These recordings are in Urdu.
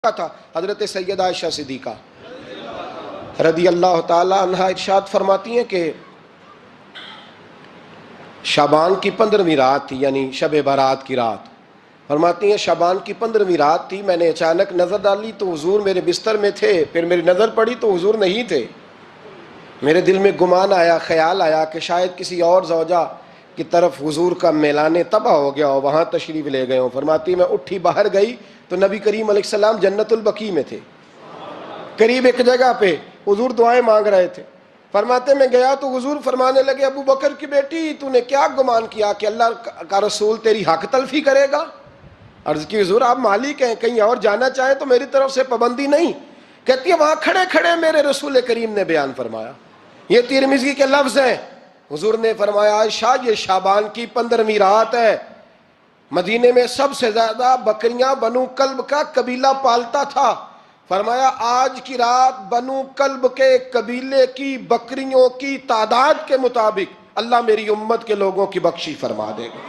تھا حضرت سیدہ عائشہ صدیقہ رضی اللہ تعالی عنہا ارشاد فرماتی ہیں کہ شعبان کی 15ویں رات تھی، یعنی شب برات کی رات۔ فرماتی ہیں شعبان کی 15ویں رات تھی، میں نے اچانک نظر ڈالی تو حضور میرے بستر میں تھے، پھر میری نظر پڑی تو حضور نہیں تھے۔ میرے دل میں گمان آیا، خیال آیا کہ شاید کسی اور زوجہ کی طرف حضور کا میلان تباہ ہو گیا ہو، وہاں تشریف لے گئے ہوں۔ فرماتی میں اٹھی باہر گئی تو نبی کریم علیہ السلام جنت البقیع میں تھے، قریب ایک جگہ پہ حضور دعائیں مانگ رہے تھے۔ فرماتے میں گیا تو حضور فرمانے لگے، ابو بکر کی بیٹی تو نے کیا گمان کیا کہ اللہ کا رسول تیری حق تلفی کرے گا؟ عرض کی حضور آپ مالک ہیں، کہیں اور جانا چاہیں تو میری طرف سے پابندی نہیں۔ کہتی ہے وہاں کھڑے کھڑے میرے رسول کریم نے بیان فرمایا، یہ ترمذی کے لفظ ہیں۔ حضور نے فرمایا عائشہ یہ شعبان کی 15ویں رات ہے، مدینے میں سب سے زیادہ بکریاں بنو کلب کا قبیلہ پالتا تھا۔ فرمایا آج کی رات بنو کلب کے قبیلے کی بکریوں کی تعداد کے مطابق اللہ میری امت کے لوگوں کی بخشی فرما دے گا۔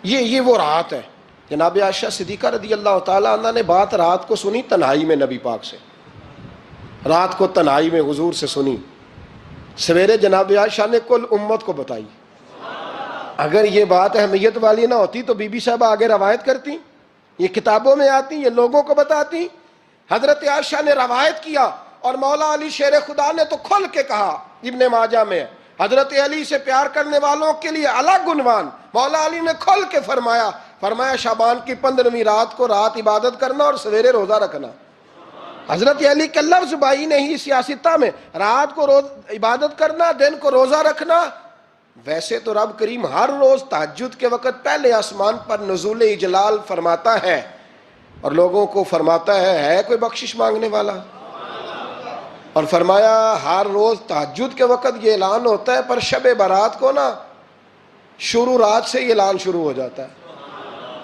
یہ وہ رات ہے۔ جناب عائشہ صدیقہ رضی اللہ تعالی عنہ نے بات رات کو سنی تنہائی میں نبی پاک سے، رات کو تنہائی میں حضور سے سنی، سویرے جناب عائشہ نے کل امت کو بتائی۔ اگر یہ بات اہمیت والی نہ ہوتی تو بی بی صاحبہ آگے روایت کرتی، یہ کتابوں میں آتی، یہ لوگوں کو بتاتی۔ حضرت عائشہ نے روایت کیا اور مولا علی شیر خدا نے تو کھل کے کہا، ابن ماجہ میں حضرت علی سے پیار کرنے والوں کے لیے الگ عنوان، مولا علی نے کھل کے فرمایا شعبان کی 15ویں رات کو رات عبادت کرنا اور سویرے روزہ رکھنا۔ حضرت علی کے لفظ بائی نہیں سیاستہ میں، رات کو روز عبادت کرنا، دن کو روزہ رکھنا۔ ویسے تو رب کریم ہر روز تہجد کے وقت پہلے آسمان پر نزول اجلال فرماتا ہے اور لوگوں کو فرماتا ہے کوئی بخشش مانگنے والا؟ اور فرمایا ہر روز تہجد کے وقت یہ اعلان ہوتا ہے، پر شب برات کو نا شروع رات سے یہ اعلان شروع ہو جاتا ہے۔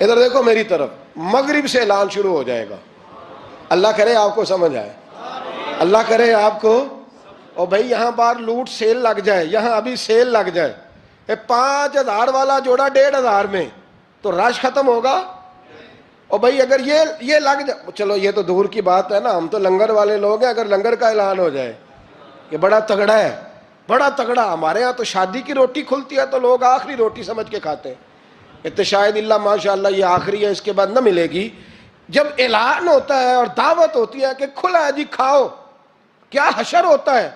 ادھر دیکھو میری طرف، مغرب سے اعلان شروع ہو جائے گا۔ اللہ کرے آپ کو سمجھ آئے، اللہ کرے آپ کو، اور بھائی یہاں بار لوٹ سیل لگ جائے، یہاں ابھی سیل لگ جائے، 5000 والا جوڑا 1500 میں تو رش ختم ہوگا۔ اور بھائی اگر یہ لگ جائے، چلو یہ تو دور کی بات ہے نا، ہم تو لنگر والے لوگ ہیں، اگر لنگر کا اعلان ہو جائے کہ بڑا تگڑا ہے، بڑا تگڑا، ہمارے ہاں تو شادی کی روٹی کھلتی ہے تو لوگ آخری روٹی سمجھ کے کھاتے ہیں، تو شاید اللہ ماشاءاللہ یہ آخری ہے، اس کے بعد نہ ملے گی۔ جب اعلان ہوتا ہے اور دعوت ہوتی ہے کہ کھلا ہے جی کھاؤ، کیا حشر ہوتا ہے،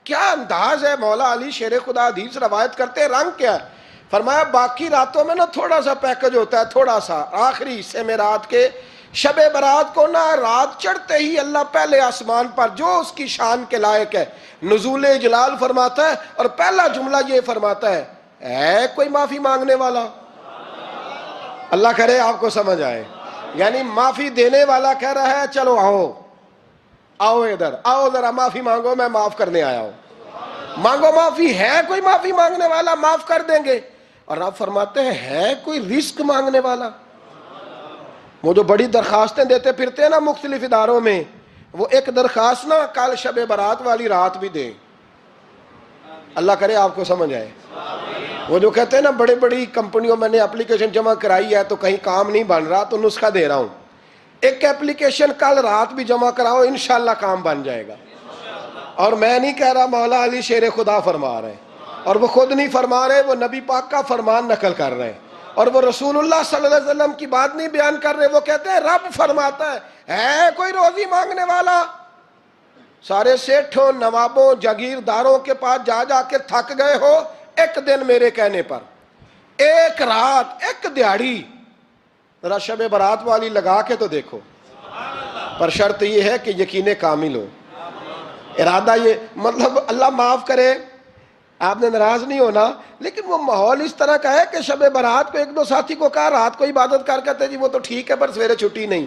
کیا انداز ہے۔ مولا علی شیر خدا حدیث روایت کرتے ہیں، رنگ کیا ہے؟ فرمایا باقی راتوں میں نا تھوڑا سا پیکج ہوتا ہے، تھوڑا سا، آخری حصے میں رات کے شب برات کو نا رات چڑھتے ہی اللہ پہلے آسمان پر جو اس کی شان کے لائق ہے نزول جلال فرماتا ہے، اور پہلا جملہ یہ فرماتا ہے کوئی معافی مانگنے والا؟ اللہ کرے آپ کو سمجھ آئے، یعنی معافی دینے والا کہہ رہا ہے چلو آؤ ادھر آؤ ذرا معافی مانگو، میں معاف کرنے آیا ہوں، مانگو معافی۔ ہے کوئی معافی مانگنے والا؟ معاف کر دیں گے۔ اور آپ فرماتے ہیں ہے کوئی رزق مانگنے والا؟ وہ جو بڑی درخواستیں دیتے پھرتے ہیں نا مختلف اداروں میں، وہ ایک درخواست نا کل شب برات والی رات بھی دیں۔ اللہ کرے آپ کو سمجھ آئے۔ وہ جو کہتے ہیں نا بڑے بڑی کمپنیوں میں نے اپلیکیشن جمع کرائی ہے تو کہیں کام نہیں بن رہا تو نسخہ دے رہا ہوں، ایک اپلیکیشن کل رات بھی جمع کراؤ انشاءاللہ کام بن جائے گا۔ اور میں نہیں کہہ رہا، مولا علی شیر خدا فرما رہے ہیں، اور وہ خود نہیں فرما رہے، وہ نبی پاک کا فرمان نقل کر رہے ہیں، اور وہ رسول اللہ صلی اللہ علیہ وسلم کی بات نہیں بیان کر رہے، وہ کہتے ہیں رب فرماتا ہے کوئی روزی مانگنے والا؟ سارے سیٹھوں نوابوں جاگیرداروں کے پاس جا کے تھک گئے ہو، ایک دن میرے کہنے پر، ایک رات، ایک دیہڑی ذرا شب برات والی لگا کے تو دیکھو، پر شرط یہ ہے کہ یقین کامل ہو، ارادہ یہ، مطلب اللہ معاف کرے آپ نے ناراض نہیں ہونا، لیکن وہ ماحول اس طرح کا ہے کہ شب برات کو ایک دو ساتھی کو کہا رات کو عبادت کر کہتے جی وہ تو ٹھیک ہے پر سویرے چھٹی نہیں،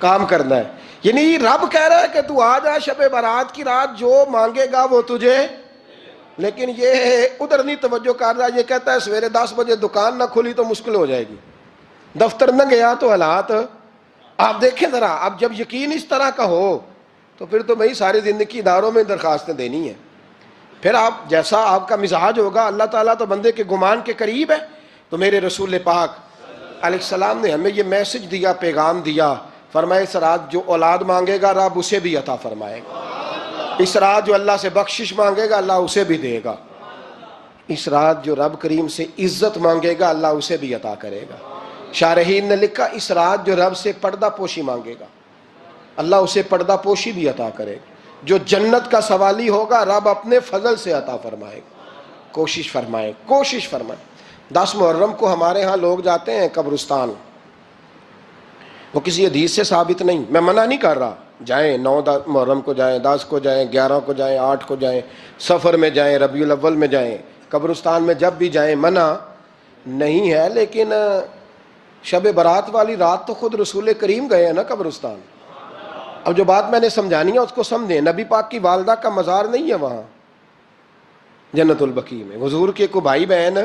کام کرنا ہے۔ یعنی رب کہہ رہا ہے کہ تو آ جا شب برات کی رات، جو مانگے گا وہ تجھے، لیکن یہ ادھر نہیں توجہ کر رہا، یہ کہتا ہے سویرے 10 بجے دکان نہ کھلی تو مشکل ہو جائے گی، دفتر نہ گیا تو حالات آپ دیکھیں ذرا۔ اب جب یقین اس طرح کا ہو تو پھر تو بھائی ساری زندگی اداروں میں درخواستیں دینی ہیں، پھر آپ جیسا آپ کا مزاج ہوگا، اللہ تعالیٰ تو بندے کے گمان کے قریب ہے، تو میرے رسول پاک علیہ السلام نے ہمیں یہ میسج دیا، پیغام دیا، فرمایا اس رات جو اولاد مانگے گا رب اسے بھی عطا فرمائے گا، اس رات جو اللہ سے بخشش مانگے گا اللہ اسے بھی دے گا، اس رات جو رب کریم سے عزت مانگے گا اللہ اسے بھی عطا کرے گا۔ شارحین نے لکھا اس رات جو رب سے پردہ پوشی مانگے گا اللہ اسے پردہ پوشی بھی عطا کرے گا، جو جنت کا سوالی ہوگا رب اپنے فضل سے عطا فرمائے گا۔ کوشش فرمائیں، کوشش فرمائیں۔ 10 محرم کو ہمارے ہاں لوگ جاتے ہیں قبرستان، وہ کسی حدیث سے ثابت نہیں، میں منع نہیں کر رہا، جائیں 9 محرم کو جائیں، 10 کو جائیں، 11 کو جائیں، 8 کو جائیں، سفر میں جائیں، ربیع الاول میں جائیں، قبرستان میں جب بھی جائیں منع نہیں ہے، لیکن شب برات والی رات تو خود رسول کریم گئے ہیں نا قبرستان۔ اب جو بات میں نے سمجھانی ہے اس کو سمجھیں، نبی پاک کی والدہ کا مزار نہیں ہے وہاں جنت البقیع میں، حضور کے کو بھائی بہن،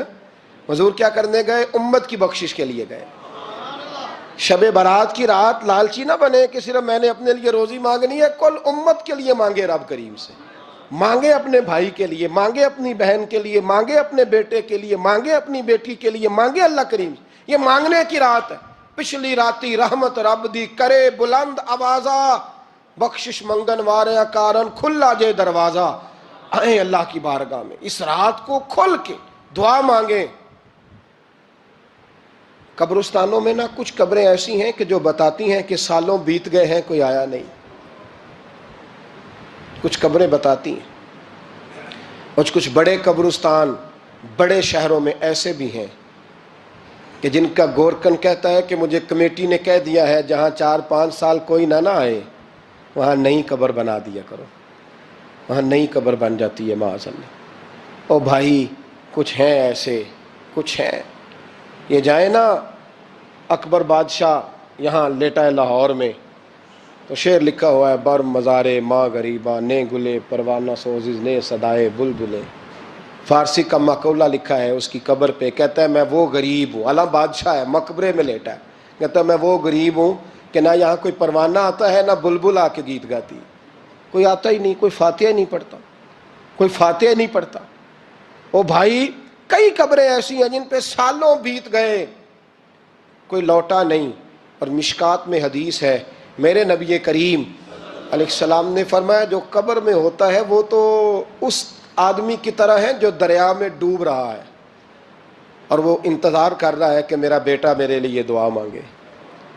حضور کیا کرنے گئے؟ امت کی بخشش کے لیے گئے۔ شب برات کی رات لالچی نہ بنے کہ صرف میں نے اپنے لیے روزی مانگنی ہے، کل امت کے لیے مانگے رب کریم سے، مانگے اپنے بھائی کے لیے، مانگے اپنی بہن کے لیے، مانگے اپنے بیٹے کے لیے، مانگے اپنی بیٹی کے لیے، مانگے اللہ کریم سے۔ یہ مانگنے کی رات ہے۔ پچھلی راتی رحمت رب دی کرے بلند آوازہ، بخشش منگن وارے کارن کھلا جے دروازہ، آئیں اللہ کی بارگاہ میں اس رات کو کھل کے دعا مانگیں۔ قبرستانوں میں نا کچھ قبریں ایسی ہیں کہ جو بتاتی ہیں کہ سالوں بیت گئے ہیں کوئی آیا نہیں، کچھ قبریں بتاتی ہیں، اور کچھ بڑے قبرستان بڑے شہروں میں ایسے بھی ہیں کہ جن کا گورکن کہتا ہے کہ مجھے کمیٹی نے کہہ دیا ہے جہاں 4-5 سال کوئی نہ آئے وہاں نئی قبر بنا دیا کرو، وہاں نئی قبر بن جاتی ہے معاذ اللہ۔ او بھائی کچھ ہیں ایسے، کچھ ہیں، یہ جائیں نا اکبر بادشاہ یہاں لیٹا ہے لاہور میں، تو شعر لکھا ہوا ہے، بر مزارے ماں غریباں نے گلے پروانہ سوزز نے صدائے بلبلے، فارسی کا مقولہ لکھا ہے اس کی قبر پہ، کہتا ہے میں وہ غریب ہوں، اعلیٰ بادشاہ ہے مقبرے میں لیٹا ہے، کہتا ہے میں وہ غریب ہوں کہ نہ یہاں کوئی پروانہ آتا ہے نہ بلبل آ کے گیت گاتی، کوئی آتا ہی نہیں، کوئی فاتحہ نہیں پڑھتا، کوئی فاتحہ نہیں پڑھتا۔ او بھائی کئی قبریں ایسی ہیں جن پہ سالوں بیت گئے کوئی لوٹا نہیں، اور مشکات میں حدیث ہے میرے نبی کریم علیہ السلام نے فرمایا جو قبر میں ہوتا ہے وہ تو اس آدمی کی طرح ہے جو دریا میں ڈوب رہا ہے اور وہ انتظار کر رہا ہے کہ میرا بیٹا میرے لیے دعا مانگے،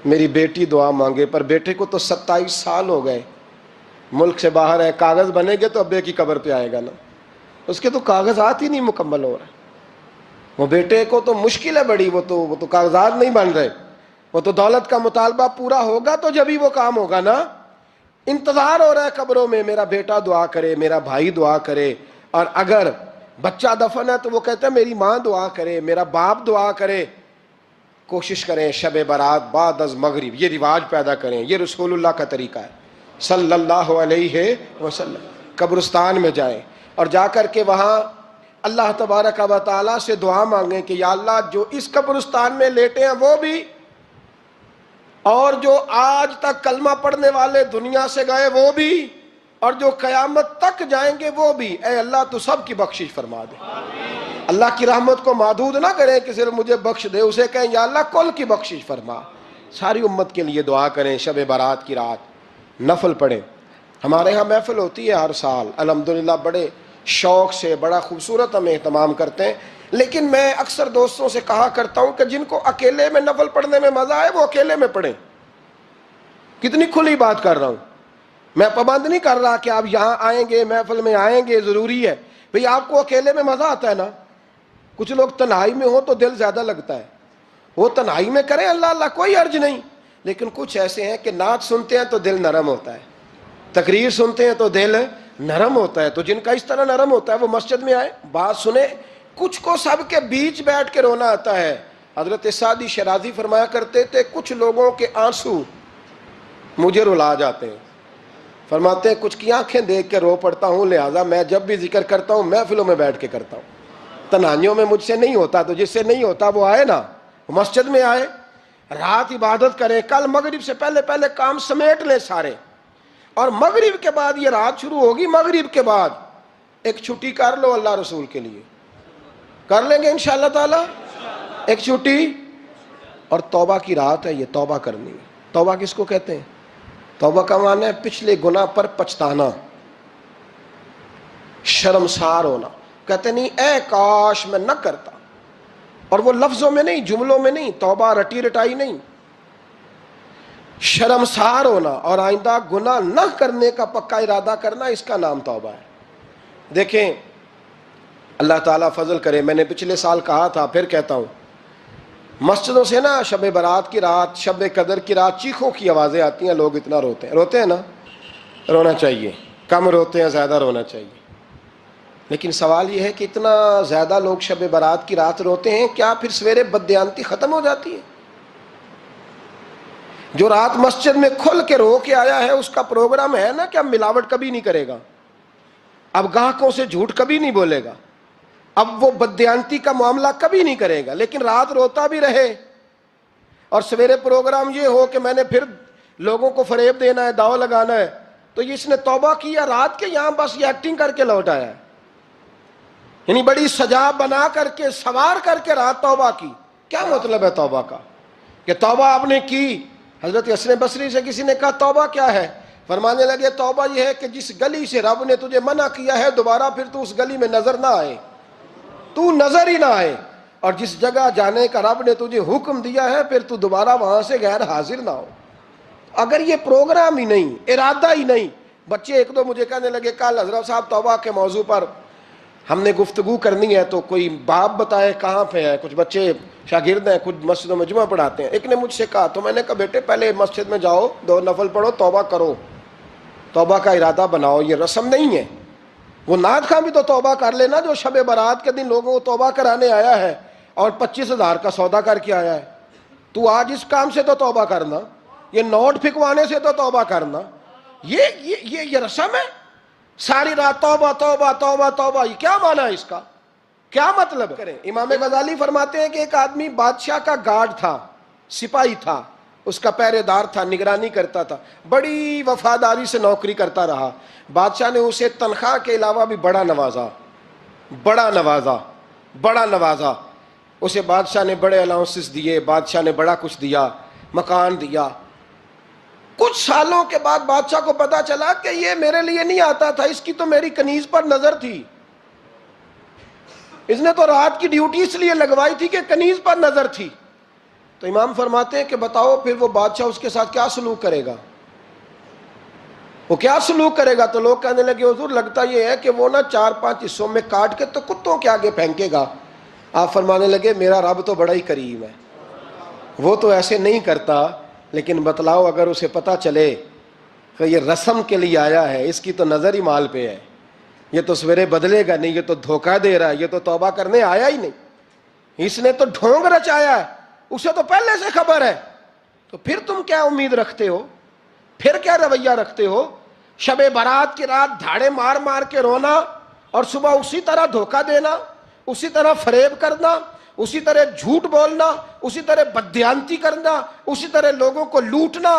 میری بیٹی دعا مانگے، پر بیٹے کو تو 27 سال ہو گئے، ملک سے باہر ہے، کاغذ بنے گے تو ابے کی قبر پہ آئے گا نا، اس کے تو کاغذات ہی نہیں مکمل ہو رہے، وہ بیٹے کو تو مشکل ہے بڑی، وہ تو کاغذات نہیں بن رہے، وہ تو دولت کا مطالبہ پورا ہوگا تو جبھی وہ کام ہوگا نا، انتظار ہو رہا ہے قبروں میں میرا بیٹا دعا کرے، میرا بھائی دعا کرے، اور اگر بچہ دفن ہے تو وہ کہتا ہے میری ماں دعا کرے، میرا باپ دعا کرے۔ کوشش کریں شب برات بعد از مغرب یہ رواج پیدا کریں، یہ رسول اللہ کا طریقہ ہے صلی اللہ علیہ وسلم، قبرستان میں جائیں اور جا کر کے وہاں اللہ تبارک و تعالیٰ سے دعا مانگیں کہ یا اللہ جو اس قبرستان میں لیٹے ہیں وہ بھی، اور جو آج تک کلمہ پڑھنے والے دنیا سے گئے وہ بھی، اور جو قیامت تک جائیں گے وہ بھی، اے اللہ تو سب کی بخشش فرما دے۔ اللہ کی رحمت کو محدود نہ کریں کہ صرف مجھے بخش دے، اسے کہیں یا اللہ کل کی بخشش فرما۔ ساری امت کے لیے دعا کریں، شب برات کی رات نفل پڑھیں۔ ہمارے ہاں محفل ہوتی ہے ہر سال الحمدللہ، بڑے شوق سے بڑا خوبصورت ہم اہتمام کرتے ہیں، لیکن میں اکثر دوستوں سے کہا کرتا ہوں کہ جن کو اکیلے میں نفل پڑھنے میں مزہ آئے وہ اکیلے میں پڑھیں۔ کتنی کھلی بات کر رہا ہوں، میں پابند نہیں کر رہا کہ آپ یہاں آئیں گے محفل میں آئیں گے ضروری ہے، بھئی آپ کو اکیلے میں مزہ آتا ہے نا، کچھ لوگ تنہائی میں ہو تو دل زیادہ لگتا ہے، وہ تنہائی میں کریں اللہ اللہ کوئی عرض نہیں، لیکن کچھ ایسے ہیں کہ نعت سنتے ہیں تو دل نرم ہوتا ہے، تقریر سنتے ہیں تو دل نرم ہوتا ہے، تو جن کا اس طرح نرم ہوتا ہے وہ مسجد میں آئے بات سنیں۔ کچھ کو سب کے بیچ بیٹھ کے رونا آتا ہے، حضرت سعدی شرازی فرمایا کرتے تھے کچھ لوگوں کے آنسو مجھے رلا جاتے ہیں، فرماتے ہیں کچھ کی آنکھیں دیکھ کے رو پڑتا ہوں، لہٰذا میں جب بھی ذکر کرتا ہوں محفلوں میں بیٹھ کے کرتا ہوں، تنہائیوں میں مجھ سے نہیں ہوتا، تو جس سے نہیں ہوتا وہ آئے نا، مسجد میں آئے، رات عبادت کریں، کل مغرب سے پہلے پہلے کام سمیٹ لیں سارے، اور مغرب کے بعد یہ رات شروع ہوگی، مغرب کے بعد ایک چھٹی کر لو اللہ رسول کے لیے، کر لیں گے انشاءاللہ تعالی ایک چھٹی، اور توبہ کی رات ہے، یہ توبہ کرنی ہے۔ توبہ کس کو کہتے ہیں؟ توبہ کا معنی ہے پچھلے گناہ پر پچھتانا، شرمسار ہونا، کہتے نہیں اے کاش میں نہ کرتا، اور وہ لفظوں میں نہیں، جملوں میں نہیں، توبہ رٹی رٹائی نہیں، شرمسار ہونا اور آئندہ گناہ نہ کرنے کا پکا ارادہ کرنا، اس کا نام توبہ ہے۔ دیکھیں اللہ تعالیٰ فضل کرے، میں نے پچھلے سال کہا تھا، پھر کہتا ہوں، مسجدوں سے نا شب برات کی رات، شب قدر کی رات چیخوں کی آوازیں آتی ہیں، لوگ اتنا روتے ہیں نا، رونا چاہیے، کم روتے ہیں، زیادہ رونا چاہیے، لیکن سوال یہ ہے کہ اتنا زیادہ لوگ شب برات کی رات روتے ہیں، کیا پھر سویرے بددیانتی ختم ہو جاتی ہے؟ جو رات مسجد میں کھل کے رو کے آیا ہے، اس کا پروگرام ہے نا کہ اب ملاوٹ کبھی نہیں کرے گا، اب گاہکوں سے جھوٹ کبھی نہیں بولے گا، اب وہ بددیانتی کا معاملہ کبھی نہیں کرے گا، لیکن رات روتا بھی رہے اور سویرے پروگرام یہ ہو کہ میں نے پھر لوگوں کو فریب دینا ہے، داؤ لگانا ہے، تو اس نے توبہ کیا رات کے، یہاں بس یہ ایکٹنگ کر کے لوٹ آیا ہے، یعنی بڑی سجا بنا کر کے سوار کر کے رات توبہ کی۔ کیا مطلب ہے توبہ کا؟ کہ توبہ آپ نے کی۔ حضرت حسن بصری سے کسی نے کہا توبہ کیا ہے؟ فرمانے لگے توبہ یہ ہے کہ جس گلی سے رب نے تجھے منع کیا ہے دوبارہ پھر تو اس گلی میں نظر نہ آئے، تو نظر ہی نہ آئے، اور جس جگہ جانے کا رب نے تجھے حکم دیا ہے پھر تو دوبارہ وہاں سے غیر حاضر نہ ہو۔ اگر یہ پروگرام ہی نہیں، ارادہ ہی نہیں، بچے ایک دو مجھے کہنے لگے کل حضرت صاحب توبہ کے موضوع پر ہم نے گفتگو کرنی ہے تو کوئی باب بتائے کہاں پہ ہے، کچھ بچے شاگرد ہیں، کچھ مسجدوں میں جمعہ پڑھاتے ہیں، ایک نے مجھ سے کہا، تو میں نے کہا بیٹے پہلے مسجد میں جاؤ، 2 نفل پڑھو، توبہ کرو، توبہ کا ارادہ بناؤ، یہ رسم نہیں ہے۔ وہ نعت خواں بھی تو توبہ کر لینا جو شب برات کے دن لوگوں کو توبہ کرانے آیا ہے اور 25,000 کا سودا کر کے آیا ہے، تو آج اس کام سے تو توبہ کرنا، یہ نوٹ پھکوانے سے تو توبہ کرنا، یہ رسم ہے؟ ساری رات توبہ توبہ توبہ توبہ، یہ کیا معنی ہے اس کا؟ کیا مطلب کریں؟ امام غزالی فرماتے ہیں کہ ایک آدمی بادشاہ کا گارڈ تھا، سپاہی تھا، اس کا پہرے دار تھا، نگرانی کرتا تھا، بڑی وفاداری سے نوکری کرتا رہا، بادشاہ نے اسے تنخواہ کے علاوہ بھی بڑا نوازا، بڑا نوازا، بڑا نوازا، اسے بادشاہ نے بڑے الاؤنسز دیے، بادشاہ نے بڑا کچھ دیا، مکان دیا۔ کچھ سالوں کے بعد بادشاہ کو پتا چلا کہ یہ میرے لیے نہیں آتا تھا، اس کی تو میری کنیز پر نظر تھی، اس نے تو رات کی ڈیوٹی اس لیے لگوائی تھی کہ کنیز پر نظر تھی۔ تو امام فرماتے ہیں کہ بتاؤ پھر وہ بادشاہ اس کے ساتھ کیا سلوک کرے گا؟ وہ کیا سلوک کرے گا؟ تو لوگ کہنے لگے حضور لگتا یہ ہے کہ وہ نا 4-5 حصوں میں کاٹ کے تو کتوں کے آگے پھینکے گا۔ آپ فرمانے لگے میرا رب تو بڑا ہی کریم ہے، وہ تو ایسے نہیں کرتا، لیکن بتلاؤ اگر اسے پتا چلے کہ یہ رسم کے لیے آیا ہے، اس کی تو نظر ہی مال پہ ہے، یہ تو سویرے بدلے گا نہیں، یہ تو دھوکہ دے رہا ہے، یہ تو توبہ کرنے آیا ہی نہیں، اس نے تو ڈھونگ رچایا ہے، اسے تو پہلے سے خبر ہے، تو پھر تم کیا امید رکھتے ہو؟ پھر کیا رویہ رکھتے ہو؟ شب برات کی رات دھاڑے مار مار کے رونا اور صبح اسی طرح دھوکہ دینا، اسی طرح فریب کرنا، اسی طرح جھوٹ بولنا، اسی طرح بددیانتی کرنا، اسی طرح لوگوں کو لوٹنا،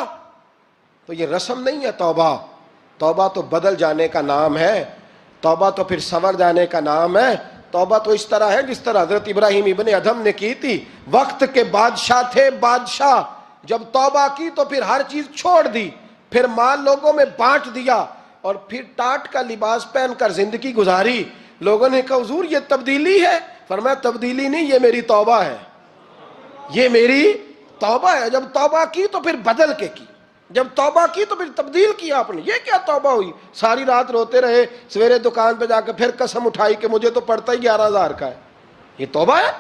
تو یہ رسم نہیں ہے توبہ۔ توبہ تو بدل جانے کا نام ہے، توبہ تو پھر سنور جانے کا نام ہے۔ توبہ تو اس طرح ہے جس طرح حضرت ابراہیم ابن ادھم نے کی تھی، وقت کے بادشاہ تھے، بادشاہ جب توبہ کی تو پھر ہر چیز چھوڑ دی، پھر مال لوگوں میں بانٹ دیا اور پھر ٹاٹ کا لباس پہن کر زندگی گزاری۔ لوگوں نے کہا حضور یہ تبدیلی ہے؟ فرمایا تبدیلی نہیں، یہ میری توبہ ہے، یہ میری توبہ ہے۔ جب توبہ کی تو پھر بدل کے کی، جب توبہ کی تو پھر تبدیل کیا آپ نے۔ یہ کیا توبہ ہوئی؟ ساری رات روتے رہے، سویرے دکان پہ جا کے پھر قسم اٹھائی کہ مجھے تو پڑتا ہی 11,000 کا ہے، یہ توبہ ہے؟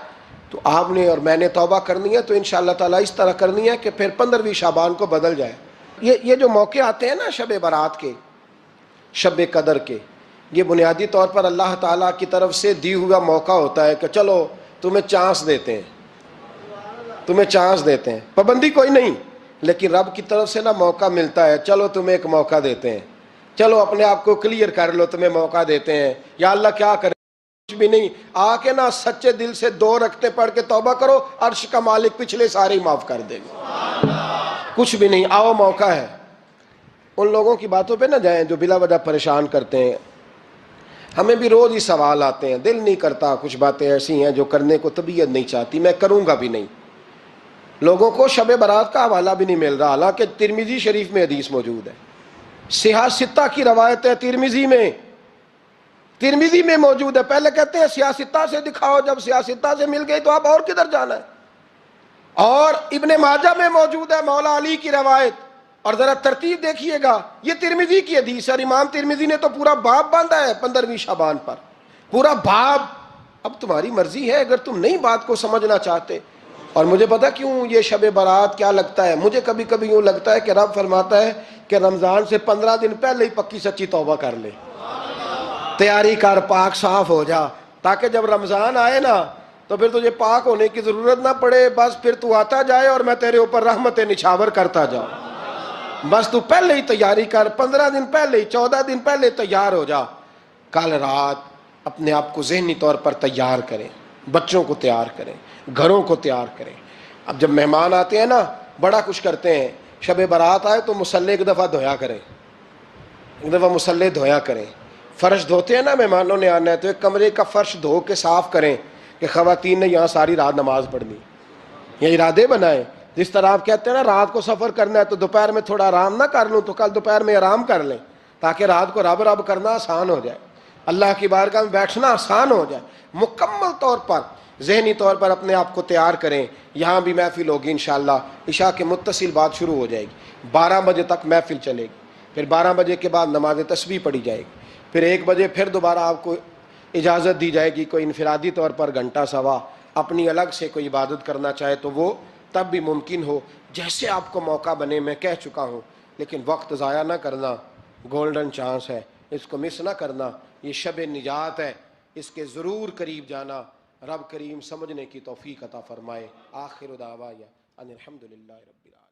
تو آپ نے اور میں نے توبہ کرنی ہے تو انشاءاللہ تعالیٰ اس طرح کرنی ہے کہ پھر 15ویں شعبان کو بدل جائے۔ یہ جو موقع آتے ہیں نا شب برات کے، شب قدر کے، یہ بنیادی طور پر اللہ تعالیٰ کی طرف سے دی ہوا موقع ہوتا ہے کہ چلو تمہیں چانس دیتے ہیں، تمہیں چانس دیتے ہیں، پابندی کوئی نہیں، لیکن رب کی طرف سے نا موقع ملتا ہے، چلو تمہیں ایک موقع دیتے ہیں، چلو اپنے آپ کو کلیئر کر لو، تمہیں موقع دیتے ہیں۔ یا اللہ کیا کرے؟ کچھ بھی نہیں، آ کے نا سچے دل سے 2 رکعتیں پڑھ کے توبہ کرو، عرش کا مالک پچھلے سارے ہی معاف کر دے گا۔ کچھ بھی نہیں، آؤ موقع ہے۔ ان لوگوں کی باتوں پہ نہ جائیں جو بلا وجہ پریشان کرتے ہیں۔ ہمیں بھی روز ہی سوال آتے ہیں، دل نہیں کرتا، کچھ باتیں ایسی ہیں جو کرنے کو طبیعت نہیں چاہتی، میں کروں گا بھی نہیں۔ لوگوں کو شب برات کا حوالہ بھی نہیں مل رہا، حالانکہ ترمذی شریف میں حدیث موجود ہے، صحاح ستہ کی روایت ہے، ترمذی میں موجود ہے۔ پہلے کہتے ہیں صحاح ستہ سے دکھاؤ، جب صحاح ستہ سے مل گئی تو اب اور کدھر جانا ہے؟ اور ابن ماجہ میں موجود ہے مولا علی کی روایت، اور ذرا ترتیب دیکھیے گا، یہ ترمذی کی حدیث ہے، اور امام ترمذی نے تو پورا باب باندھا ہے 15ویں شعبان پر، پورا باب۔ اب تمہاری مرضی ہے، اگر تم نئی بات کو سمجھنا چاہتے۔ اور مجھے پتا کیوں یہ شب برات کیا لگتا ہے، مجھے کبھی کبھی یوں لگتا ہے کہ رب فرماتا ہے کہ رمضان سے 15 دن پہلے ہی پکی سچی توبہ کر لے، تیاری کر، پاک صاف ہو جا، تاکہ جب رمضان آئے نا تو پھر تجھے پاک ہونے کی ضرورت نہ پڑے، بس پھر تو آتا جائے اور میں تیرے اوپر رحمت نچھاور کرتا جاؤں۔ بس تو پہلے ہی تیاری کر، 15 دن پہلے ہی، 14 دن پہلے تیار ہو جا۔ کل رات اپنے آپ کو ذہنی طور پر تیار کریں، بچوں کو تیار کریں، گھروں کو تیار کریں۔ اب جب مہمان آتے ہیں نا بڑا کچھ کرتے ہیں، شب برات آئے تو مصلے ایک دفعہ دھویا کریں، ایک دفعہ مصلے دھویا کریں۔ فرش دھوتے ہیں نا، مہمانوں نے آنا ہے تو ایک کمرے کا فرش دھو کے صاف کریں کہ خواتین نے یہاں ساری رات نماز پڑھنی، یہ ارادے بنائیں۔ جس طرح آپ کہتے ہیں نا رات کو سفر کرنا ہے تو دوپہر میں تھوڑا آرام نہ کر لوں، تو کل دوپہر میں آرام کر لیں، تاکہ رات کو رب رب کرنا آسان ہو جائے، اللہ کی بارگاہ میں بیٹھنا آسان ہو جائے۔ مکمل طور پر ذہنی طور پر اپنے آپ کو تیار کریں۔ یہاں بھی محفل ہوگی انشاءاللہ، عشاء کے متصل بعد شروع ہو جائے گی، 12 بجے تک محفل چلے گی، پھر 12 بجے کے بعد نماز تسبیح پڑھی جائے گی، پھر 1 بجے پھر دوبارہ آپ کو اجازت دی جائے گی، کوئی انفرادی طور پر گھنٹہ سوا اپنی الگ سے کوئی عبادت کرنا چاہے تو وہ تب بھی ممکن ہو، جیسے آپ کو موقع بنے۔ میں کہہ چکا ہوں، لیکن وقت ضائع نہ کرنا، گولڈن چانس ہے، اس کو مس نہ کرنا، یہ شب نجات ہے، اس کے ضرور قریب جانا۔ رب کریم سمجھنے کی توفیق عطا فرمائے۔ آخر دعوایا ان الحمدللہ رب العالمین۔